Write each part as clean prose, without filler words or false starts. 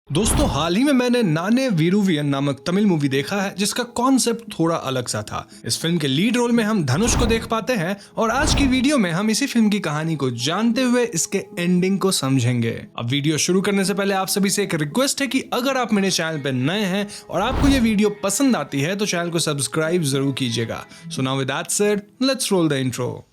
दोस्तों हाल ही में मैंने नाने वीरूवियन नामक तमिल मूवी देखा है जिसका कॉन्सेप्ट थोड़ा अलग सा था। इस फिल्म के लीड रोल में हम धनुष को देख पाते हैं और आज की वीडियो में हम इसी फिल्म की कहानी को जानते हुए इसके एंडिंग को समझेंगे। अब वीडियो शुरू करने से पहले आप सभी से एक रिक्वेस्ट है कि अगर आप मेरे चैनल पर नए हैं और आपको ये वीडियो पसंद आती है तो चैनल को सब्सक्राइब जरूर कीजिएगा। So now with that said, let's roll the intro.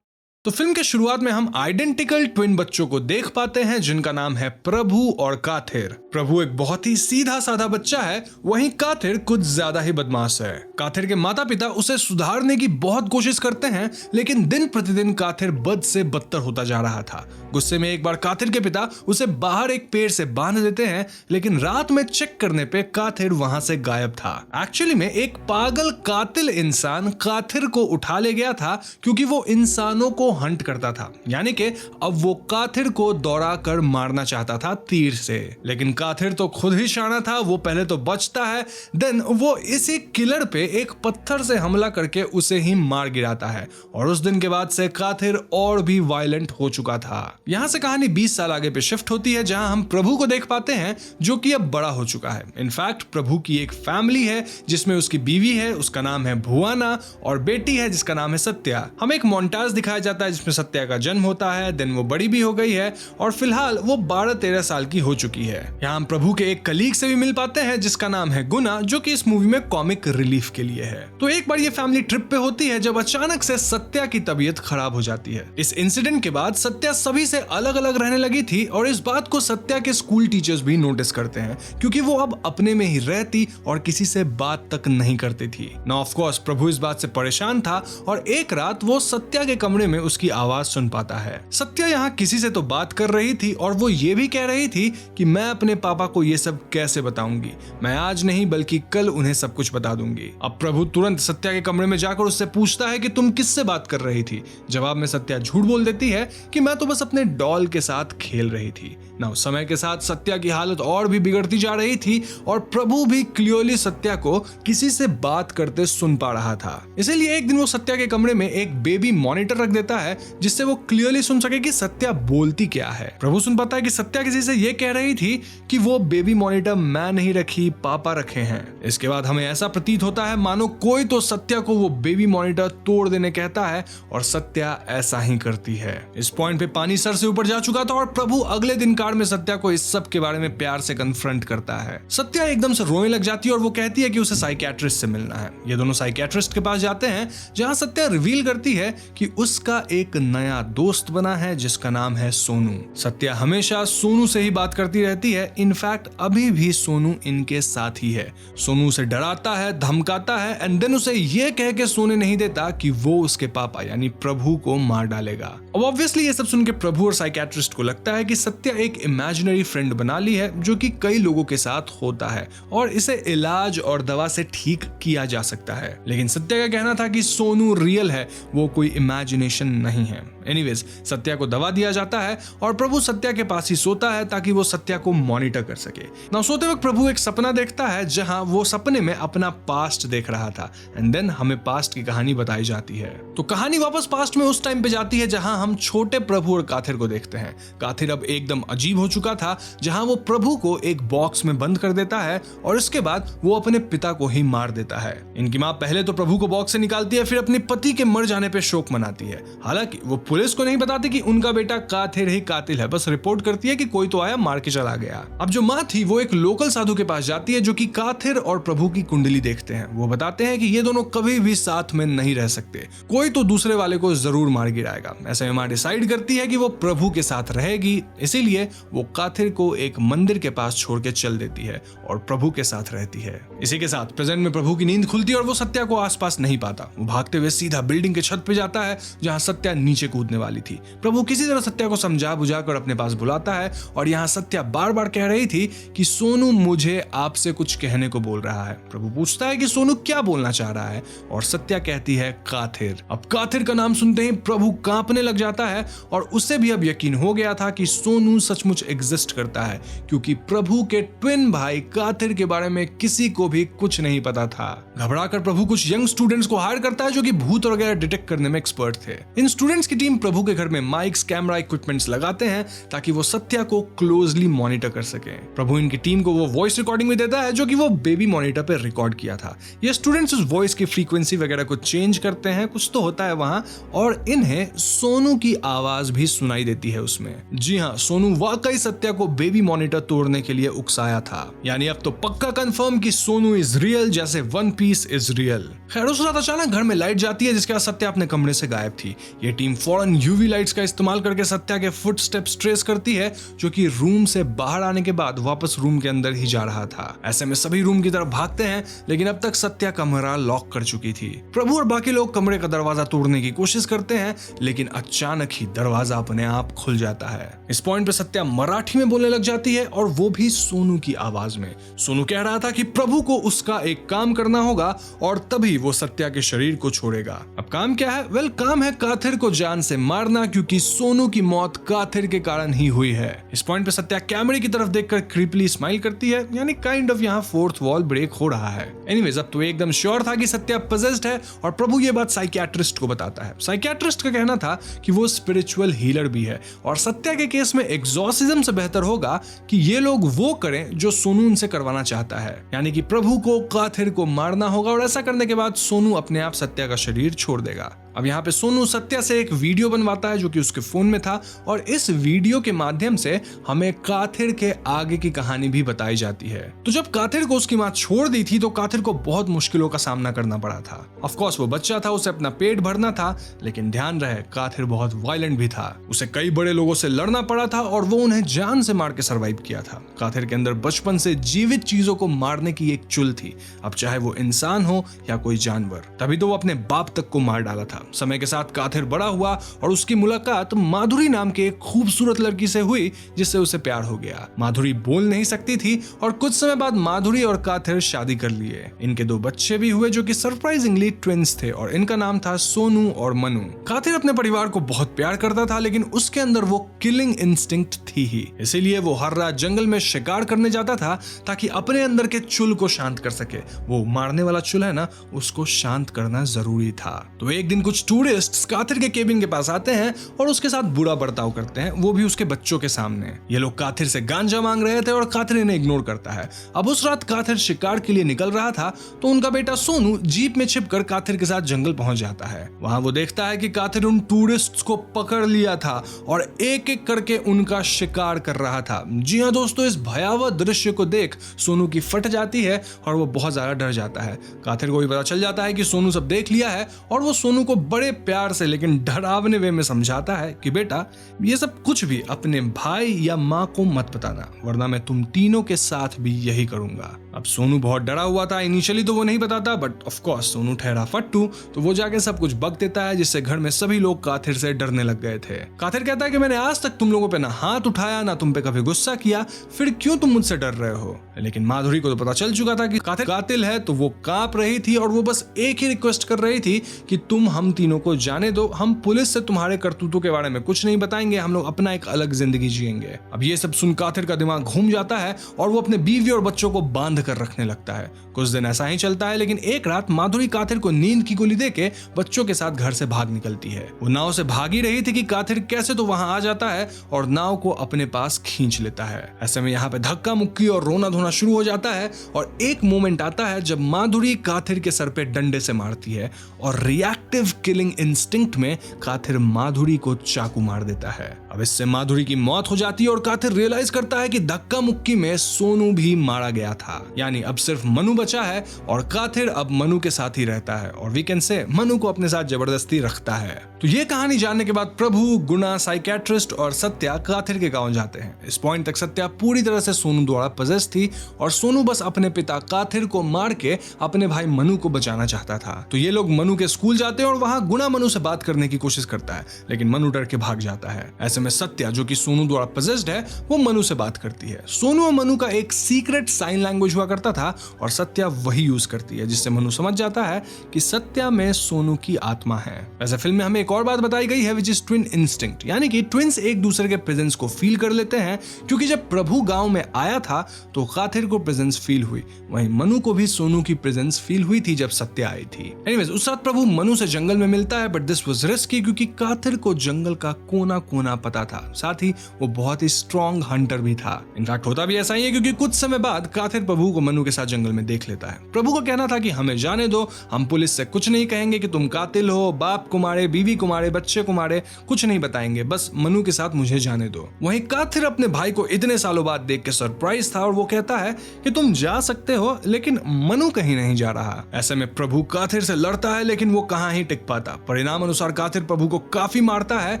तो फिल्म के शुरुआत में हम आइडेंटिकल ट्विन बच्चों को देख पाते हैं जिनका नाम है प्रभु और काथिर। प्रभु एक बहुत ही सीधा साधा बच्चा है, वहीं काथिर कुछ ज्यादा ही बदमाश है। काथिर के माता पिता उसे सुधारने की बहुत कोशिश करते हैं, लेकिन दिन प्रतिदिन काथिर बद से बदतर होता जा रहा था। गुस्से में एक बार काथिर के पिता उसे बाहर एक पेड़ से बांध देते हैं, लेकिन रात में चेक करने पे काथिर वहां से गायब था। एक्चुअली में एक पागल कातिल इंसान काथिर को उठा ले गया था क्योंकि वो इंसानों को हंट करता था, यानी कि अब वो काथिर को दौड़ा कर मारना चाहता था तीर से। लेकिन काथिर तो खुद ही शाना था, वो पहले तो बचता है, देन वो इसी किलर पे एक पत्थर से हमला करके उसे ही मार गिराता है। और उस दिन के बाद से काथिर और भी वायलेंट हो चुका था। यहाँ से कहानी 20 साल आगे पे शिफ्ट होती है, जहां हम प्रभु को देख पाते हैं जो कि अब बड़ा हो चुका है। इनफैक्ट प्रभु की एक फैमिली है जिसमें उसकी बीवी है, उसका नाम है भुआना, और बेटी है जिसका नाम है सत्या। हमें एक मोन्टाज दिखाया जाता है जिसमें सत्या का जन्म होता है, देन वो बड़ी भी हो गई है और फिलहाल वो 12-13 साल की हो चुकी है। यहाँ हम प्रभु के एक कलीग से भी मिल पाते हैं जिसका नाम है गुना, जो कि इस मूवी में कॉमिक रिलीफ के लिए है। तो एक बार ये फैमिली ट्रिप पे होती है जब अचानक से सत्या की तबीयत खराब हो जाती है। इस इंसिडेंट के बाद सत्या सभी से अलग अलग रहने लगी थी और इस बात को सत्या के स्कूल टीचर्स भी नोटिस करते हैं क्योंकि वो अब अपने में ही रहती और किसी से बात तक नहीं करती थी। ना ऑफ कोर्स प्रभु इस बात से परेशान था और एक रात वो सत्या के कमरे में उसकी आवाज सुन पाता है। सत्या यहाँ किसी से तो बात कर रही थी और वो ये भी कह रही थी कि मैं अपने पापा को ये सब कैसे बताऊंगी, मैं आज नहीं बल्कि कल उन्हें सब कुछ बता दूंगी। अब प्रभु तुरंत सत्या के कमरे में जाकर उससे पूछता है कि तुम किससे बात कर रही थी। जवाब में सत्या झूठ बोल देती है कि मैं तो बस अपने डॉल के साथ खेल रही थी। ना समय के साथ सत्या की हालत और भी बिगड़ती जा रही थी और प्रभु भी क्लियरली सत्या को किसी से बात करते सुन पा रहा था। इसीलिए एक दिन वो सत्या के कमरे में एक बेबी मॉनिटर रख देता है जिससे वो क्लियरली सुन सके कि सत्या बोलती क्या है। प्रभु सुन पाता है कि सत्या किसी से ये कह रही थी कि वो बेबी मॉनिटर मैं नहीं रखी, पापा रखे हैं। इसके बाद हमें ऐसा प्रतीत होता है मानो कोई तो सत्या को वो बेबी मॉनिटर तोड़ देने कहता है और सत्या ऐसा ही करती है। इस पॉइंट पे पानी सर से ऊपर जा चुका था और प्रभु अगले दिन कार में सत्या को इस सब के बारे में प्यार से कन्फ्रंट करता है। सत्या एकदम से रोने लग जाती है और वो कहती है कि उसे साइकियाट्रिस्ट से मिलना है। ये दोनों साइकियाट्रिस्ट के पास जाते हैं जहां सत्या रिवील करती है कि उसका एक नया दोस्त बना है जिसका नाम है सोनू। सत्या हमेशा सोनू से ही बात करती रहती है, इनफैक्ट अभी भी सोनू इनके साथ ही है। सोनू उसे डराता है, धमकाता है एंड देन उसे ये कह के सोने नहीं देता कि वो उसके पापा यानी प्रभु को मार डालेगा। अब ऑब्वियसली ये सब सुन के प्रभु और साइकियाट्रिस्ट को लगता है कि सत्या एक इमेजिनरी फ्रेंड बना ली है जो कि कई लोगों के साथ होता है और इसे इलाज और दवा से ठीक किया जा सकता है। लेकिन सत्या का कहना था कि सोनू रियल है, वो कोई इमेजिनेशन नहीं है। एनीवेज सत्या को दवा दिया जाता है और प्रभु सत्या के पास ही सोता है ताकि वो सत्या को मॉनिटर कर सके। ना सोते वक्त प्रभु एक सपना देखता है जहां वो सपने में अपना पास्ट देख रहा था एंड देन हमें पास्ट की कहानी बताई जाती है। तो कहानी वापस पास्ट में उस टाइम पे जाती है जहां हम छोटे प्रभु और काथिर को देखते हैं। काथिर अब एकदम अजीब हो चुका था, जहां वो प्रभु को एक बॉक्स में बंद कर देता है और इसके बाद वो अपने पिता को ही मार देता है। इनकी माँ पहले तो प्रभु को बॉक्स से निकालती है, फिर अपने पति के मर जाने पे शोक मनाती है। हालांकि वो पुलिस को नहीं बताती कि उनका बेटा काथिर ही कातिल है, बस रिपोर्ट करती है कि कोई तो आया मार के चला गया। अब जो माँ थी वो एक लोकल साधु के पास जाती है जो कि काथिर और प्रभु की कुंडली देखते हैं। वो बताते हैं कि ये दोनों कभी भी साथ में नहीं रह सकते, कोई तो दूसरे वाले को जरूर मार गिराएगा। ऐसे में माँ डिसाइड करती है कि वो प्रभु के साथ रहेगी, इसीलिए वो काथिर को एक मंदिर के पास छोड़ के चल देती है और प्रभु के साथ रहती है। इसी के साथ प्रेजेंट में प्रभु की नींद खुलती है और वो सत्या को आसपास नहीं पाता। वो भागते हुए सीधा बिल्डिंग के छत पे जाता है जहां सत्या नीचे कूदने वाली थी। प्रभु किसी तरह सत्या को समझा बुझाकर अपने पास बुलाता है और यहाँ सत्या बार बार कह रही थी कि सोनू मुझे आपसे कुछ कहने को बोल रहा है। प्रभु पूछता है कि सोनू क्या बोलना चाह रहा है और सत्या कहती है काथिर। अब काथिर का नाम सुनते ही प्रभु कांपने लग जाता है और उससे भी अब यकीन हो गया था कि सोनू सचमुच एग्जिस्ट करता है, क्योंकि प्रभु के ट्विन भाई काथिर के बारे में किसी को भी कुछ नहीं पता था। घबराकर प्रभु कुछ यंग स्टूडेंट्स को हायर करता है जो कि भूत वगैरह डिटेक्ट करने में एक्सपर्ट थे। इन स्टूडेंट्स की टीम प्रभु के घर में माइक्स, कैमरा इक्विपमेंट्स लगाते हैं ताकि वो सत्या को क्लोजली मॉनिटर कर सके। प्रभु इनकी टीम को वो वॉइस रिकॉर्डिंग भी देता है जो कि वो बेबी मॉनिटर पे रिकॉर्ड किया था। ये स्टूडेंट्स उस वॉइस की फ्रीक्वेंसी वगैरह को चेंज करते हैं, कुछ तो होता है वहां, और इन्हें सोनू की आवाज भी सुनाई देती है उसमें। जी हाँ, सोनू वाकई सत्या को बेबी मॉनिटर तोड़ने के लिए उकसाया था। यानी अब तो पक्का कंफर्म कि सोनू इज रियल, जैसे वन पीस इज रियल। खैर उस रात अचानक घर में लाइट जाती है जिसके बाद सत्या अपने कमरे से गायब थी। ये टीम फौरन यूवी लाइट्स का इस्तेमाल करके सत्या के फुटस्टेप्स ट्रेस करती है जो कि रूम से बाहर आने के बाद वापस रूम के अंदर ही जा रहा था। ऐसे में सभी रूम की तरफ भागते हैं, लेकिन अब तक सत्या कमरा लॉक कर चुकी थी। प्रभु और बाकी लोग कमरे का दरवाजा तोड़ने की कोशिश करते हैं, लेकिन अचानक ही दरवाजा अपने आप खुल जाता है। इस पॉइंट पे सत्या मराठी में बोलने लग जाती है, और वो भी सोनू की आवाज में। सोनू कह रहा था कि प्रभु को उसका एक काम करना होगा और तभी वो सत्या के शरीर को छोड़ेगा। अब काम क्या है? वेल, काम है काथिर को जान से मारना, क्योंकि सोनू की मौत काथिर के कारण ही हुई है। इस पॉइंट पे सत्या कैमरे की तरफ देखकर क्रीपली स्माइल करती है, यानी काइंड ऑफ यहाँ फोर्थ वॉल ब्रेक हो रहा है। एनीवेज, अब तो एकदम श्योर था कि सत्या पजेस्ड है, और प्रभु ये बात साइकियाट्रिस्ट को बताता है। साइकियाट्रिस्ट का कहना था कि वो स्पिरिचुअल हीलर भी है, और सत्या के केस में एग्जॉर्सिज्म से बेहतर होगा कि ये लोग वो करें जो सोनू उनसे करवाना चाहता है, यानी कि प्रभु को काथिर को मारना होगा, और ऐसा करने के बाद सोनू अपने आप सत्या का शरीर छोड़ देगा। अब यहाँ पे सोनू सत्या से एक वीडियो बनवाता है जो कि उसके फोन में था, और इस वीडियो के माध्यम से हमें काथिर के आगे की कहानी भी बताई जाती है। तो जब काथिर को उसकी माँ छोड़ दी थी तो काथिर को बहुत मुश्किलों का सामना करना पड़ा था। ऑफ कोर्स वो बच्चा था, उसे अपना पेट भरना था, लेकिन ध्यान रहे काथिर बहुत वायलेंट भी था। उसे कई बड़े लोगों से लड़ना पड़ा था और वो उन्हें जान से मार के सर्वाइव किया था। काथिर के अंदर बचपन से जीवित चीजों को मारने की एक चुल थी, अब चाहे वो इंसान हो या कोई जानवर। तभी तो वो अपने बाप तक को मार डाला था। समय के साथ काथिर बड़ा हुआ और उसकी मुलाकात माधुरी नाम के एक खूबसूरत लड़की से हुई जिससे उसे प्यार हो गया। माधुरी बोल नहीं सकती थी और कुछ समय बाद माधुरी और काथिर शादी कर लिए। इनके 2 बच्चे भी हुए जो कि सरप्राइजिंगली ट्विंस थे, और इनका नाम था सोनू और मनु। काथिर अपने परिवार को बहुत प्यार करता था, लेकिन उसके अंदर वो किलिंग इंस्टिंक्ट थी ही, इसीलिए वो हर रात जंगल में शिकार करने जाता था ताकि अपने अंदर के चुल को शांत कर सके। वो मारने वाला चुल है ना, उसको शांत करना जरूरी था। तो एक दिन कुछ टूरिस्ट काथिर के केबिन के पास आते हैं और उसके साथ बुरा बर्ताव करते हैं, वो भी उसके बच्चों के सामने। ये लोग काथिर से गांजा मांग रहे थे और काथिर इन्हें इग्नोर करता है। अब उस रात काथिर शिकार के लिए निकल रहा था तो उनका बेटा सोनू जीप में छिपकर काथिर के साथ जंगल पहुंच जाता है। वहां वो देखता है कि काथिर उन टूरिस्ट्स को पकड़ लिया था और एक एक करके उनका शिकार कर रहा था। जी हाँ दोस्तों, इस भयावह दृश्य को देख सोनू की फट जाती है और वो बहुत ज्यादा डर जाता है। काथिर को भी पता चल जाता है कि सोनू सब देख लिया है और वो सोनू को बड़े प्यार से लेकिन डरावने वे में समझाता है कि बेटा, ये सब कुछ भी अपने भाई या माँ को मत बताना, वरना मैं तुम तीनों के साथ भी यही करूंगा। अब सोनू बहुत डरा हुआ था, इनिशियली तो वो नहीं बताता, बट ऑफ कोर्स सोनू ठहरा फट्टू, तो वो जाके सब कुछ बक देता है, जिससे घर में सभी लोग काथिर से डरने लग गए थे। काथिर कहता है कि मैंने आज तक तुम लोगों पे ना हाथ उठाया, ना तुम पे कभी गुस्सा किया, फिर क्यों तुम मुझसे डर रहे हो? लेकिन माधुरी को तो पता चल चुका था कि काथिर कातिल है, तो वो कांप रही थी और वो बस एक ही रिक्वेस्ट कर रही थी कि तुम हम तीनों को जाने दो, हम पुलिस से तुम्हारे करतूतों के बारे में कुछ नहीं बताएंगे, हम लोग अपना एक अलग जिंदगी जिएंगे। अब ये सब सुन काथिर का दिमाग घूम जाता है और वो अपने बीवी और बच्चों को बांध कर रखने लगता है। कुछ दिन ऐसा ही चलता है, लेकिन एक रात माधुरी काथिर को नींद की गोली देके बच्चों के साथ घर से भाग निकलती है। वो नाव से भागी रही थी कि काथिर कैसे तो वहां आ जाता है और नाव को अपने पास खींच लेता है। ऐसे में यहाँ पे धक्का मुक्की और रोना धोना शुरू हो जाता है और एक मोमेंट आता है जब माधुरी काथिर के सर पे डंडे से मारती है और रिएक्टिव किलिंग इंस्टिंक्ट में काथिर माधुरी को चाकू मार देता है। अब इससे माधुरी की मौत हो जाती है और काथिर रियलाइज करता है कि धक्का मुक्की में सोनू भी मारा गया था, यानी अब सिर्फ मनु बचा है और काथिर अब मनु के साथ ही रहता है और वी कैन से मनु को अपने साथ जबरदस्ती रखता है। तो ये कहानी जानने के बाद प्रभु, गुना, साइकियाट्रिस्ट और सत्या काथिर के गांव जाते हैं। इस पॉइंट तक सत्या पूरी तरह से सोनू द्वारा पजेस थी और सोनू बस अपने पिता काथिर को मार के अपने भाई मनु को बचाना चाहता था। तो ये लोग मनु के स्कूल जाते हैं और वहां गुना मनु से बात करने की कोशिश करता है, लेकिन मनु डर के भाग जाता है। ऐसे में सत्या, जो कि सोनू द्वारा पजेस्ड है, वो मनु से बात करती है। सोनू और मनु का एक सीक्रेट साइन लैंग्वेज हुआ करता था और सत्या वही यूज करती है, जिससे मनु समझ जाता है कि सत्या में सोनू की आत्मा है। वैसे फिल्म में हमें एक और बात बताई गई है विच इज ट्विन इंस्टिंक्ट, यानी कि ट्विंस एक दूसरे के प्रेजेंस को फील कर लेते हैं, क्योंकि जब प्रभु गांव में आया था तो काथिर को प्रेजेंस फील हुई, वहीं मनु को भी सोनू की प्रेजेंस फील हुई थी जब सत्या आई थी। एनीवेज उस रात प्रभु मनु से जंगल में मिलता है, बट दिस वाज रिस्की क्योंकि काथिर को जंगल का कोना कोना पता था, साथ ही वो बहुत ही स्ट्रॉन्ग हंटर भी था। इनफैक्ट होता भी ऐसा ही है क्योंकि कुछ समय बाद काथिर प्रभु को मनु के साथ जंगल में देख लेता है। प्रभु को कहना था कि हमें जाने दो, हम पुलिस से कुछ नहीं कहेंगे कि तुम कातिल हो, बाप को मारे, बीवी को मारे, बच्चे को मारे, कुछ नहीं बताएंगे, बस मनु के साथ मुझे जाने दो। वहीं काथिर अपने भाई को इतने सालों बाद देख के सरप्राइज था और वो कहता है कि तुम जा सकते हो लेकिन मनु कहीं नहीं जा रहा। ऐसे में प्रभु काथिर से लड़ता है लेकिन वो कहां ही टिक पाता। परिणाम अनुसार काथिर प्रभु को काफी मारता है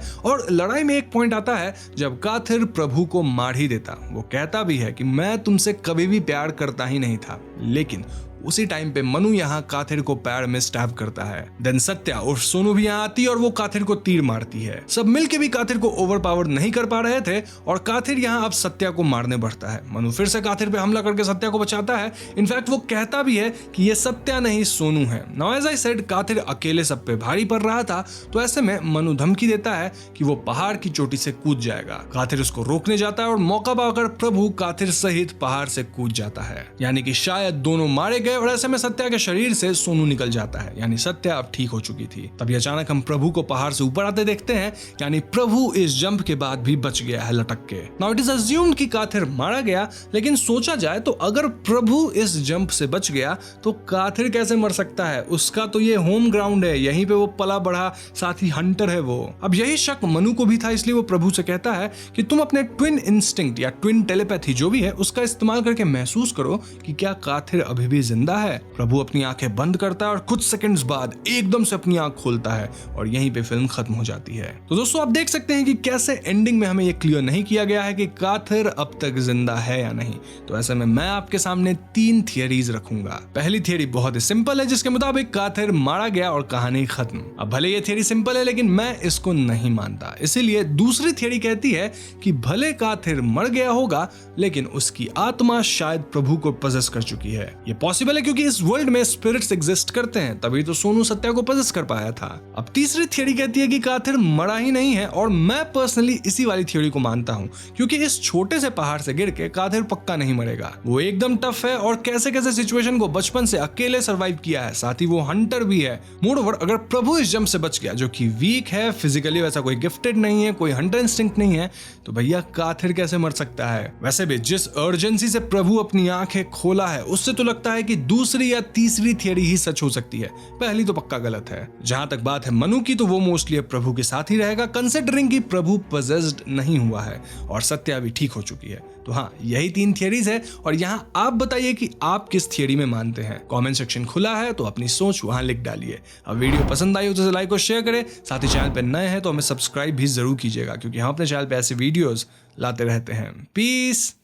और लड़ाई में एक पॉइंट आता है जब काथिर प्रभु को मार ही देता। वो कहता भी है कि मैं तुमसे कभी भी प्यार करता ही नहीं था, लेकिन उसी टाइम पे मनु यहाँ काथिर को पैर में स्टैब करता है। देन सत्या और सोनू भी यहाँ आती है और वो काथिर को तीर मारती है। सब मिलके भी काथिर को ओवरपावर नहीं कर पा रहे थे और काथिर यहाँ अब सत्या को मारने बढ़ता है। मनु फिर से काथिर पे हमला करके सत्या को बचाता है। इनफैक्ट वो कहता भी है कि ये सत्या नहीं सोनू है। Now as I said, Kathir अकेले सब पे भारी पड़ रहा था, तो ऐसे में मनु धमकी देता है कि वो पहाड़ की चोटी से कूद जाएगा। काथिर उसको रोकने जाता है और मौका पाकर प्रभु काथिर सहित पहाड़ से कूद जाता है, यानी कि शायद दोनों मारे गए और ऐसे में सत्या के शरीर से सोनू निकल जाता है, यानी सत्या अब ठीक हो चुकी थी। तभी अचानक हम प्रभु को पहाड़ से ऊपर आते देखते हैं, यानी प्रभु इस जंप के बाद भी बच गया है लटक के। नाउ इट इज अज्यूम्ड कि काथिर मारा गया, लेकिन सोचा जाए तो अगर प्रभु इस जंप से बच गया तो काथिर कैसे मर सकता है? उसका तो ये होम ग्राउंड है, यहीं पे वो पला बढ़ा, साथ ही हंटर है वो। अब यही शक मनु को भी था, इसलिए वो प्रभु से कहता है कि तुम अपने ट्विन इंस्टिंक्ट या ट्विन टेलीपैथी जो भी है उसका इस्तेमाल करके महसूस करो कि क्या काथिर अभी भी जिंदा है। प्रभु अपनी आंखें बंद करता है और कुछ सेकंड्स बाद एकदम से अपनी आंख खोलता है और यहीं पे फिल्म खत्म हो जाती है। तो दोस्तों आप देख सकते हैं कि कैसे एंडिंग में हमें ये क्लियर नहीं किया गया है कि काथिर अब तक जिंदा है या नहीं। तो ऐसे में मैं आपके सामने 3 थियरीज रखूंगा। पहली थियरी बहुत ही सिंपल है, जिसके मुताबिक काथिर मारा गया और कहानी खत्म। अब भले ये थियरी सिंपल है लेकिन मैं इसको नहीं मानता, इसीलिए दूसरी थियरी कहती है कि भले काथिर मर गया होगा लेकिन उसकी आत्मा शायद प्रभु को पजेस कर चुकी है। ये पॉसिबल है क्योंकि इस वर्ल्ड में स्पिरिट्स एग्जिस्ट करते हैं, तभी तो सोनू सत्या को पजेस कर पाया था। अब तीसरी थियरी कहती है कि काथिर मरा ही नहीं है और मैं पर्सनली इसी वाली थियरी को मानता हूं, क्योंकि इस छोटे से पहाड़ से गिर के काथिर पक्का नहीं मरेगा। वो एकदम टफ है और कैसे कैसे सिचुएशन को बचपन से अकेले सर्वाइव किया है, साथ ही वो हंटर भी है। मोरओवर अगर प्रभु इस जंप से बच गया, जो कि वीक है, फिजिकली वैसा कोई गिफ्टेड नहीं है, कोई हंटर इंस्टिंक्ट नहीं है, तो भैया काथिर कैसे मर सकता है? वैसे भी जिस अर्जेंसी से प्रभु अपनी आंखें खोला है उससे तो लगता है कि दूसरी या तीसरी थियरी ही सच हो सकती है, पहली तो पक्का गलत है। जहां तक बात है मनु की, तो वो मोस्टली प्रभु के साथ ही रहेगा, कंसिडरिंग कि प्रभु पजेस्ड नहीं हुआ है और सत्या भी ठीक हो चुकी है। तो हाँ, यही 3 थियरीज है और यहाँ आप बताइए कि आप किस थियरी में मानते हैं। कमेंट सेक्शन खुला है तो अपनी सोच वहां लिख डालिए। अब वीडियो पसंद आई हो तो लाइक और शेयर करें, साथ ही चैनल पर नए हैं तो हमें सब्सक्राइब भी जरूर कीजिएगा, क्योंकि हम अपने चैनल पे ऐसे वीडियोस लाते रहते हैं। पीस।